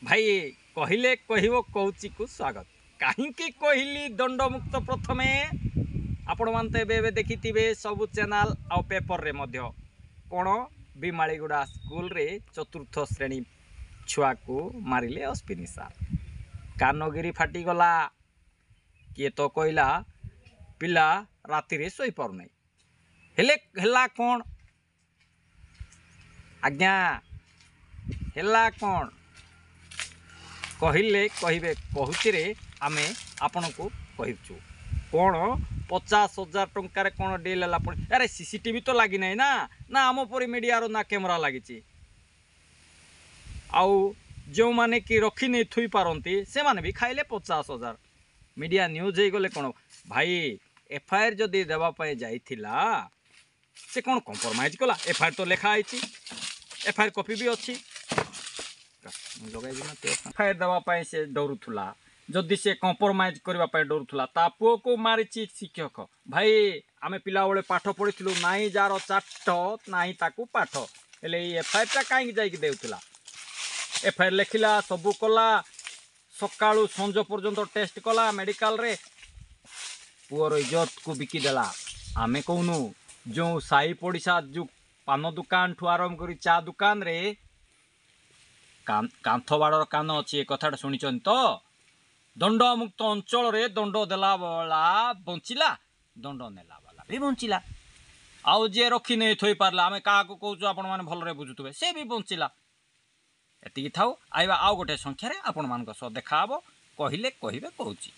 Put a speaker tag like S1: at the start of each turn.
S1: भाई कहले कह कौची को स्वागत कहीं कहली दंडमुक्त प्रथमे आपण मान तो देखि सबु चैनल आउ पेपर रे मध्य कौन बिमालीगुड़ा स्कूल रे चतुर्थ श्रेणी छुआ को मारिले अश्विनी सार कानगिरी फाटीगला किए तो कहला पिला राति रे सोई पार नहीं हेले हेला कौन आज्ञा हेला कौन कहले कहे कहूचे आमे आपण को कहचु कौन 50,000 टंकार कौन डील है अरे सीसीटीवी तो लगी ना ना आम परी मीडिया ना कैमेरा लगी आउ जो माने कि रखी नहीं थुई पारती से माने भी खाइले 50,000 मीडिया न्यूज हो गले कौन भाई एफआईआर जदि देवाई जाइथिला से कौन कंप्रोमाइज कला एफआईआर तो लिखाई एफआईआर कॉपी भी अच्छी एफआईआर देवाई से डरुला जदि से कंप्रोमाइज करने डरुला ता पुओ को मारी शिक्षक भाई आम पिला बेले पाठ पढ़ी नाई जार चाट नाई ताकू पाठ हेले एफआईआर टा कहीं जाऊला एफआईआर लिखला सबू कला सकाळू संज पर्यंत टेस्ट कला मेडिकल रे पुअर इज्जत को बिकिदेला आमे कहूनु जो साई पड़िशा जो पान दुकान ठू आरंभ कर चा दुकान रे कांथ बाड़र कान अच्छी कथा शुणी तो दंडमुक्त अंचल रे दंड देला वाला बंचिला दंड नेला वाला भी बंचिला आउ जे रखी नहीं थोई पारला आमे का को कहूँ आपण माने भलरे बुझुतबे से भी बंचिला एतिकी थाउ आइबा आउ गोटे संख्या रे आपण मान सह देखा कहले कहबे कहूची।